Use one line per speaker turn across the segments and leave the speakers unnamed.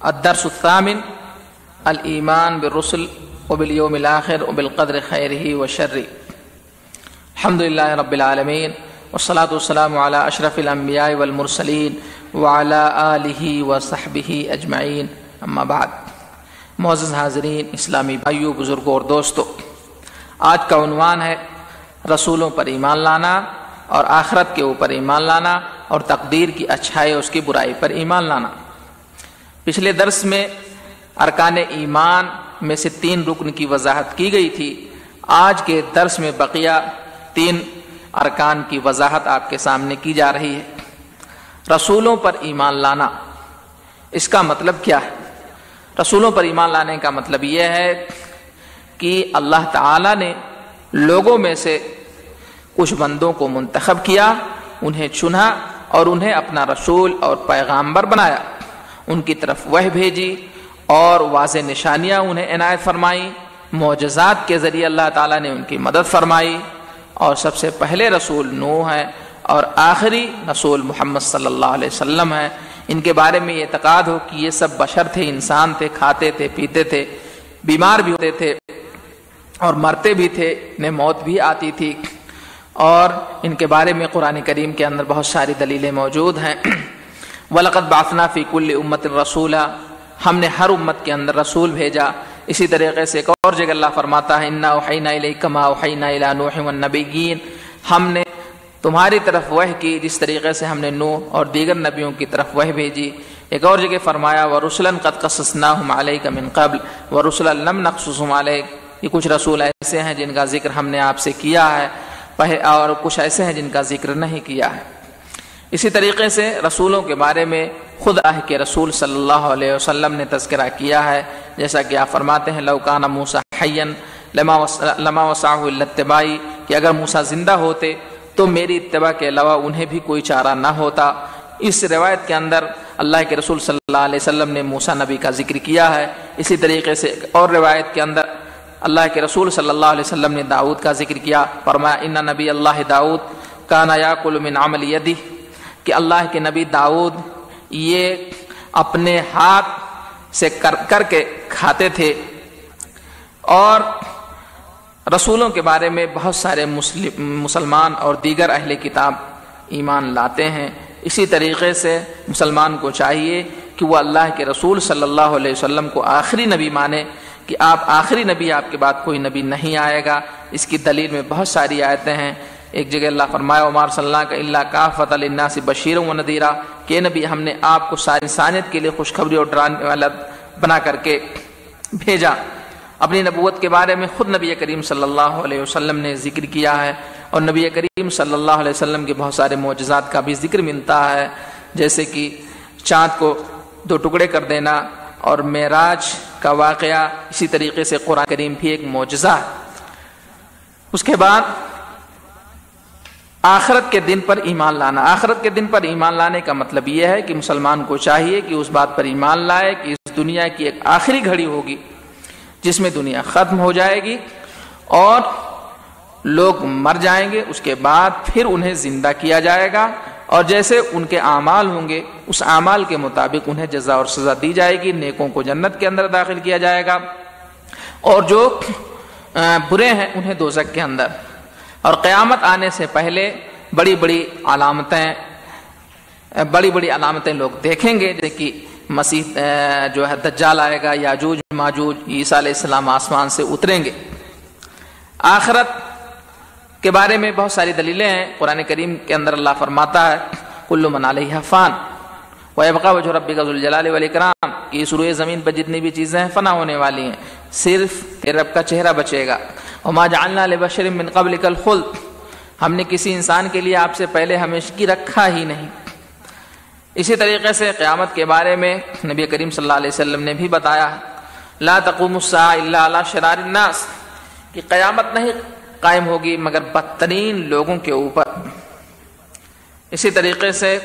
الدرس الثامن الإيمان بالرسل وباليوم الآخر وبالقدر خيره وشره. الحمد لله رب العالمين والصلاة والسلام على أشرف الأنبياء والمرسلين وعلى آلہ وصحبہ اجمعین، اما بعد۔ معزز حاضرین، اسلامی بھائیوں، بزرگوں اور دوستوں، آج کا عنوان ہے رسولوں پر ایمان لانا اور آخرت کے اوپر ایمان لانا اور تقدیر کی اچھائی اور اس کی برائی پر ایمان لانا۔ پچھلے درس میں ارکان ایمان میں سے 3 رکن کی وضاحت کی گئی تھی۔ آج کے درس میں بقیہ 3 ارکان کی وضاحت آپ کے سامنے کی جا رہی ہے۔ رسولوں پر ایمان لانا، اس کا مطلب کیا ہے؟ رسولوں پر ایمان لانے کا مطلب یہ ہے کہ اللہ تعالی نے لوگوں میں سے کچھ بندوں کو منتخب کیا، انہیں چنا اور انہیں اپنا رسول اور پیغامبر بنایا، ان کی طرف وحی بھیجی اور واضح نشانیاں انہیں عنایت فرمائی، معجزات کے ذریعے اللہ تعالیٰ نے ان کی مدد فرمائی، اور سب سے پہلے رسول نوح ہیں اور آخری رسول محمد صلی اللہ علیہ وسلم ہیں۔ ان کے بارے میں یہ اعتقاد ہو کہ یہ سب بشر تھے، انسان تھے، کھاتے تھے، پیتے تھے، بیمار بھی ہوتے تھے اور مرتے بھی تھے، انہیں موت بھی آتی تھی، اور ان کے بارے میں قرآن کریم کے اندر بہت ساری دلیلیں موجود ہیں۔ وَلَقَدْ بَعَثْنَا فِي كُلِّ أُمَّةٍ رَسُولًا، ہم نے ہر امت کے اندر رسول بھیجا۔ اسی طریقے سے ایک اور جگہ اللہ فرماتا ہے اِنَّا أَوْحَيْنَا إِلَيْكَ مَا أَوْحَيْنَا إِلَىٰ نُوحٍ وَالنَّبِيِّينَ، ہم نے تمہاری طرف وحی کی جس طریقے سے ہم نے نوح اور دیگر نبیوں کی طرف وحی بھیجی۔ ایک اور جگہ فرمایا وَرُسُلًا قَدْ قَصَصْنَاهُمْ عَلَيْكَ مِنْ قَبْلُ وَرُسُلًا لَمْ نَقْصُصْهُمْ عَلَيْكَ، یہ کچھ رسول ایسے ہیں جن کا ذکر ہم نے آپ سے کیا ہے اور کچھ ایسے ہیں جن کا ذکر نہیں کیا ہے۔ اسی طریقے سے رسولوں کے بارے میں خود اللہ کے رسول صلی اللہ علیہ وسلم نے تذکرہ کیا ہے، جیسا کہ آپ فرماتے ہیں لَوْ كَانَ مُوسَىٰ حَيًّا لَمَا وَسَعَهُ إِلَّا اتِّبَاعِي، کہ اگر موسیٰ زندہ ہوتے تو میری اتباع کے علاوہ انہیں بھی کوئی چارہ نہ ہوتا۔ اس روایت کے اندر اللہ کے رسول صلی اللہ علیہ وسلم نے موسیٰ نبی کا ذکر کیا ہے۔ اسی طریقے سے اور روایت کے اندر اللہ کے رسول صلی اللہ علیہ وسلم نے داؤد کا ذکر کیا، فرمایا ان نبی اللہ داؤد کان یاکل من عمل یدہ، کہ اللہ کے نبی داؤد یہ اپنے ہاتھ سے کر کے کھاتے تھے۔ اور رسولوں کے بارے میں بہت سارے مسلمان اور دیگر اہل کتاب ایمان لاتے ہیں۔ اسی طریقے سے مسلمان کو چاہیے کہ وہ اللہ کے رسول صلی اللہ علیہ وسلم کو آخری نبی مانے، کہ آپ آخری نبی، آپ کے بعد کوئی نبی نہیں آئے گا۔ اس کی دلیل میں بہت ساری آیتیں ہیں۔ ایک جگہ اللہ فرمایا وَمَا أَرْسَلْنَاكَ إِلَّا كَافَّةً لِلنَّاسِ بَشِيرًا وَنَذِيرًا، کہ نبی ہم نے آپ کو ساری انسانیت کے لیے خوشخبری اور ڈرانے والا بنا کر کے بھیجا۔ اپنی نبوت کے بارے میں خود نبی کریم صلی اللہ علیہ وسلم نے ذکر کیا ہے، اور نبی کریم صلی اللہ علیہ وسلم کے بہت سارے معجزات کا بھی ذکر ملتا ہے، جیسے کہ چاند کو 2 ٹکڑے کر دینا اور معراج کا واقعہ۔ اسی طریقے سے قرآن کریم بھی ایک معجزہ ہے۔ اس کے بعد آخرت کے دن پر ایمان لانا۔ آخرت کے دن پر ایمان لانے کا مطلب یہ ہے کہ مسلمان کو چاہیے کہ اس بات پر ایمان لائے کہ اس دنیا کی ایک آخری گھڑی ہوگی جس میں دنیا ختم ہو جائے گی اور لوگ مر جائیں گے، اس کے بعد پھر انہیں زندہ کیا جائے گا، اور جیسے ان کے اعمال ہوں گے اس اعمال کے مطابق انہیں جزا اور سزا دی جائے گی۔ نیکوں کو جنت کے اندر داخل کیا جائے گا اور جو برے ہیں انہیں دوزخ کے اندر۔ اور قیامت آنے سے پہلے بڑی بڑی علامتیں لوگ دیکھیں گے، جیسے کہ مسیح جو ہے دجال آئے گا، یاجوج ماجوج، عیسیٰ علیہ السلام آسمان سے اتریں گے۔ آخرت کے بارے میں بہت ساری دلیلیں ہیں۔ قرآن کریم کے اندر اللہ فرماتا ہے کل من علیہا فان ویبقی وجہ ربک ذو الجلال والاکرام، کہ اس روئے زمین پر جتنی بھی چیزیں ہیں فنا ہونے والی ہیں، صرف تیرے رب کا چہرہ بچے گا۔ وما جعلنا لبشر من قبلک الخلد، ہم نے کسی انسان کے لیے آپ سے پہلے ہمیشگی رکھا ہی نہیں۔ اسی طریقے سے قیامت کے بارے میں نبی کریم صلی اللہ علیہ وسلم نے بھی بتایا لا تقوم الساعة الا على شرار الناس، کہ قیامت نہیں قائم ہوگی مگر بدترین لوگوں کے اوپر۔ اسی طریقے سے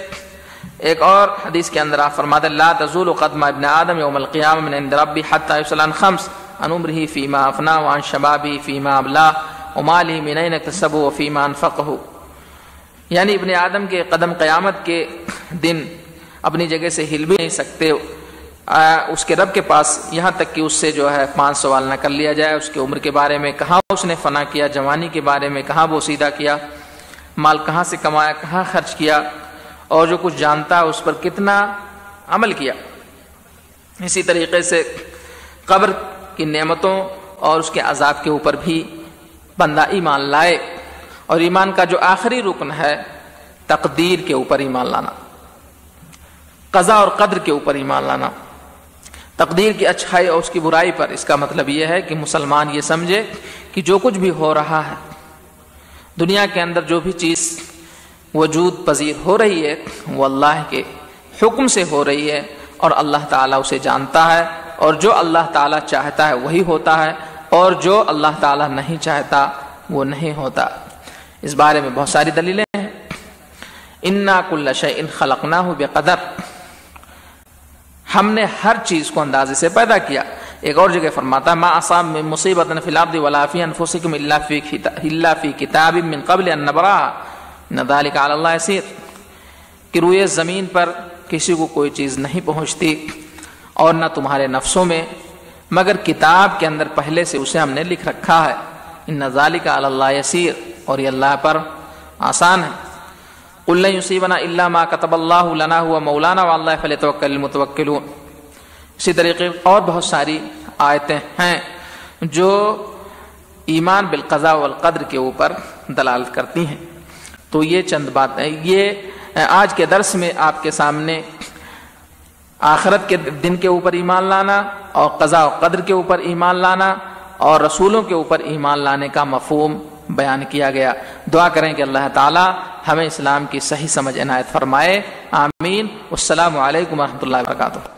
ایک اور حدیث کے اندر آپ فرماتے لا تزول قدم ابن آدم یوم القیامہ من عند ربی حتی یسأل عن 5 عن عمره فیما افنا وعن شبابی فیما ابلا ومالی من این اکتسبه وفیما انفقه، یعنی ابن آدم کے قدم قیامت کے دن اپنی جگہ سے ہل بھی نہیں سکتے اس کے رب کے پاس، یہاں تک کہ اس سے جو ہے 5 سوال نہ کر لیا جائے، اس کی عمر کے بارے میں، کہاں اس نے فنا کیا، جوانی کے بارے میں کہاں بوسیدہ کیا، مال کہاں سے کمایا، کہاں خرچ کیا، اور جو کچھ جانتا ہے اس پر کتنا عمل کیا۔ اسی طریقے سے قبر کی نعمتوں اور اس کے عذاب کے اوپر بھی بندہ ایمان لائے، اور ایمان کا جو آخری رکن ہے تقدیر کے اوپر ایمان لانا، قضاء اور قدر کے اوپر ایمان لانا، تقدیر کی اچھائی اور اس کی برائی پر۔ اس کا مطلب یہ ہے کہ مسلمان یہ سمجھے کہ جو کچھ بھی ہو رہا ہے دنیا کے اندر، جو بھی چیز وجود پذیر ہو رہی ہے وہ اللہ کے حکم سے ہو رہی ہے، اور اللہ تعالیٰ اسے جانتا ہے، اور جو اللہ تعالیٰ چاہتا ہے وہی ہوتا ہے، اور جو اللہ تعالیٰ نہیں چاہتا وہ نہیں ہوتا۔ اس بارے میں بہت ساری دلیلیں ہیں۔ اِنَّا كُلَّ شَيْءٍ خَلَقْنَاهُ بِقَدَرٍ، ہم نے ہر چیز کو اندازے سے پیدا کیا۔ ایک اور جگہ فرماتا ہے مَا أَصَابَ مِن مُّصِيبَةٍ فِي الْأَرْضِ وَلَا فِي أَنفُسِكُمْ إِلَّا فِي كِتَابٍ مِّن قَبْلِ أَن نَّبْرَأَهَا إِنَّ ذَلِكَ عَلَى اللَّهِ يَسِيرٌ، کہ روئے زمین پر کسی کو کوئی چیز نہیں پہنچتی اور نہ تمہارے نفسوں میں، مگر کتاب کے اندر پہلے سے اسے ہم نے لکھ رکھا ہے۔ إِنَّ ذَلِكَ عَلَى اللَّهِ يَسِيرٌ، اور یہ اللہ پر آسان ہے۔ قُل لَّن يُصِيبَنَا إِلَّا مَا كَتَبَ اللَّهُ لَنَا هُوَ مَوْلَانَا وَعَلَى اللَّهِ فَلْيَتَوَكَّلِ الْمُتَوَكِّلُونَ۔ اسی طریقے اور بہت ساری آیتیں ہیں جو ایمان بالقضاء والقدر کے اوپر دلالت کرتی ہیں۔ تو یہ چند باتیں، یہ آج کے درس میں آپ کے سامنے آخرت کے دن کے اوپر ایمان لانا، اور قضاء و قدر کے اوپر ایمان لانا، اور رسولوں کے اوپر ایمان لانے کا مفہوم بیان کیا گیا۔ دعا کریں کہ اللہ تعالی ہمیں اسلام کی صحیح سمجھ عنایت فرمائے، آمین۔ والسلام علیکم ورحمۃ اللہ وبرکاتہ۔